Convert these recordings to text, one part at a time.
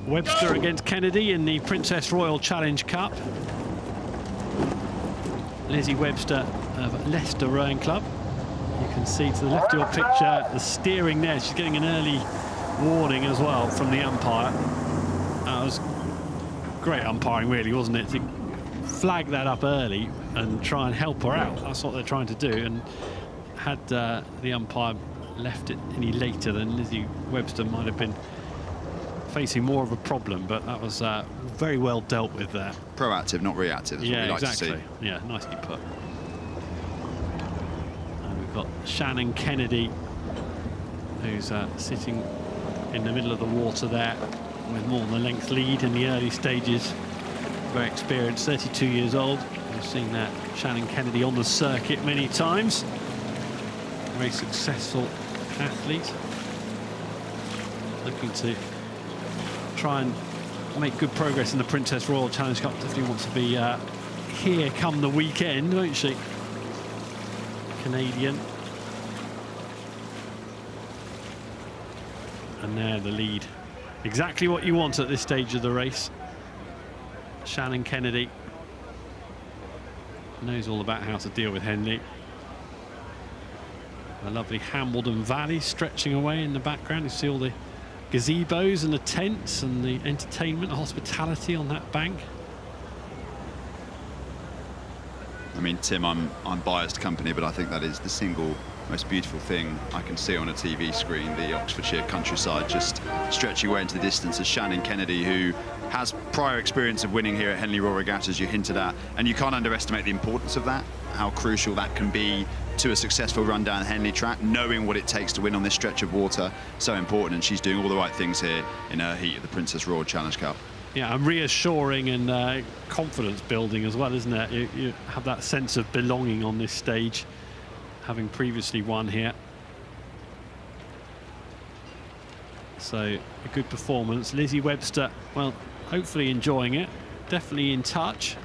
Webster against Kennedy in the Princess Royal Challenge Cup. Lizzie Webster of Leicester Rowing Club. You can see to the left of your picture the steering there. She's getting an early warning as well from the umpire. That was great umpiring, really, wasn't it? To flag that up early and try and help her out. That's what they're trying to do. And had the umpire left it any later, then Lizzie Webster might have been facing more of a problem, but that was very well dealt with there. Proactive, not reactive. That's yeah, what we like exactly. To see. Yeah, nicely put. And we've got Shannon Kennedy, who's sitting in the middle of the water there with more than a length lead in the early stages. Very experienced, 32 years old. We've seen that Shannon Kennedy on the circuit many times. Very successful athlete. Looking to try and make good progress in the Princess Royal Challenge Cup. Definitely wants to be here come the weekend, won't she? Canadian. And there the lead. Exactly what you want at this stage of the race. Shannon Kennedy knows all about how to deal with Henley. A lovely Hambledon Valley stretching away in the background. You see all the gazebos and the tents and the entertainment, hospitality on that bank. I mean, Tim, I'm biased company, but I think that is the single most beautiful thing I can see on a TV screen, the Oxfordshire countryside just stretching away into the distance as Shannon Kennedy, who has prior experience of winning here at Henley Royal Regatta, as you hinted at, and you can't underestimate the importance of that, how crucial that can be to a successful run down Henley track. Knowing what it takes to win on this stretch of water, so important, and she's doing all the right things here in her heat of the Princess Royal Challenge Cup. Yeah, and reassuring and confidence building as well, isn't it? You have that sense of belonging on this stage, having previously won here. So a good performance. Lizzie Webster, well, hopefully enjoying it, definitely in touch.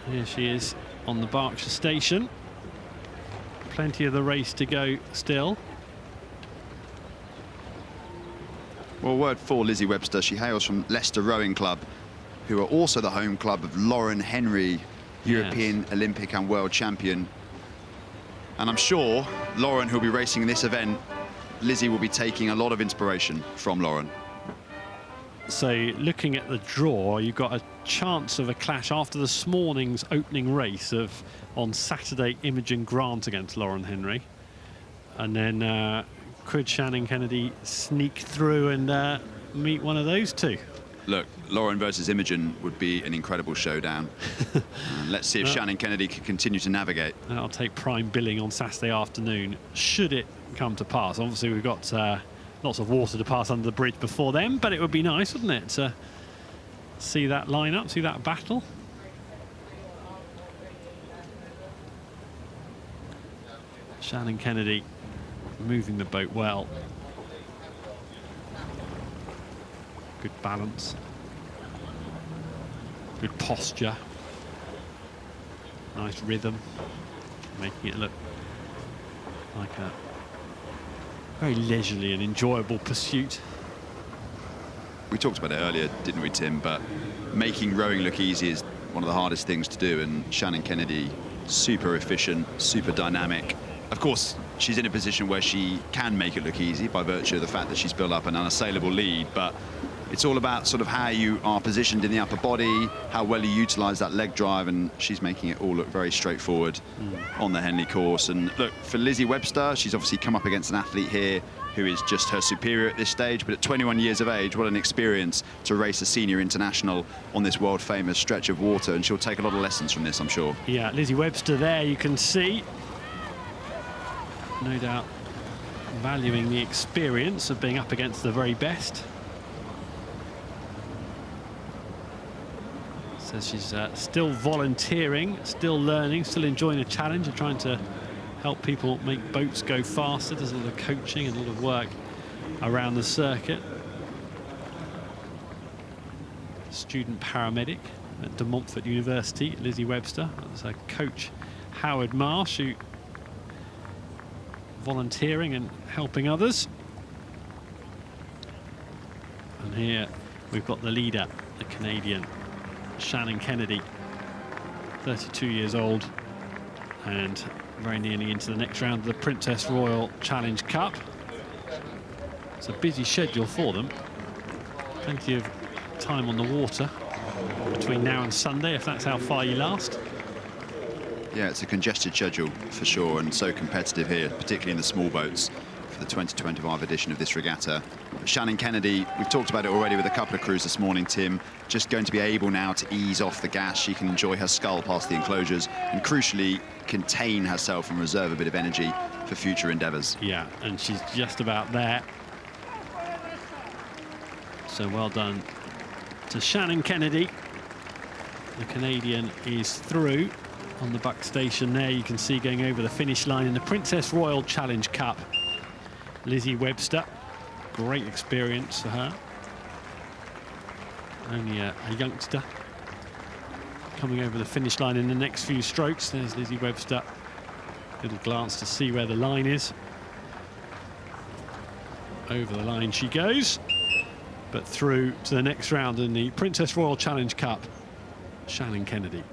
Here she is on the Berkshire station. Plenty of the race to go still. Well, word for Lizzie Webster, she hails from Leicester Rowing Club, who are also the home club of Lauren Henry, European, yes, Olympic and world champion. And I'm sure Lauren, who'll be racing in this event, Lizzie will be taking a lot of inspiration from Lauren. So looking at the draw, you've got a chance of a clash after this morning's opening race of on Saturday, Imogen Grant against Lauren Henry. And then could Shannon Kennedy sneak through and meet one of those two? Look, Lauren versus Imogen would be an incredible showdown. Let's see if Shannon Kennedy can continue to navigate. I'll take prime billing on Saturday afternoon, should it come to pass. Obviously, we've got lots of water to pass under the bridge before then, but it would be nice, wouldn't it, to see that lineup, see that battle. Shannon Kennedy moving the boat well. Good balance. Good posture. Nice rhythm. Making it look like a very leisurely and enjoyable pursuit. We talked about it earlier, didn't we, Tim? But making rowing look easy is one of the hardest things to do, and Shannon Kennedy, super efficient, super dynamic. Of course, she's in a position where she can make it look easy by virtue of the fact that she's built up an unassailable lead, but it's all about sort of how you are positioned in the upper body, how well you utilize that leg drive, and she's making it all look very straightforward on the Henley course. And look, for Lizzie Webster, she's obviously come up against an athlete here who is just her superior at this stage, but at 21 years of age, what an experience to race a senior international on this world famous stretch of water, and she'll take a lot of lessons from this, I'm sure. Yeah, Lizzie Webster there, you can see, no doubt valuing the experience of being up against the very best. Says she's still volunteering, still learning, still enjoying the challenge and trying to help people make boats go faster. Does a lot of coaching and a lot of work around the circuit. Student paramedic at De Montfort University, Lizzie Webster. That's her coach, Howard Marsh, who volunteering and helping others. And here we've got the leader, the Canadian, Shannon Kennedy, 32 years old, and very nearly into the next round of the Princess Royal Challenge Cup. It's a busy schedule for them. Plenty of time on the water between now and Sunday, if that's how far you last. Yeah, it's a congested schedule for sure, and so competitive here, particularly in the small boats for the 2025 edition of this regatta. But Shannon Kennedy, we've talked about it already with a couple of crews this morning, Tim, just going to be able now to ease off the gas. She can enjoy her scull past the enclosures and crucially contain herself and reserve a bit of energy for future endeavours. Yeah, and she's just about there. So well done to Shannon Kennedy. The Canadian is through on the buck station there. You can see going over the finish line in the Princess Royal Challenge Cup. Lizzie Webster, great experience for her. Only a youngster coming over the finish line in the next few strokes. There's Lizzie Webster. Little glance to see where the line is. Over the line she goes, but through to the next round in the Princess Royal Challenge Cup, Shannon Kennedy.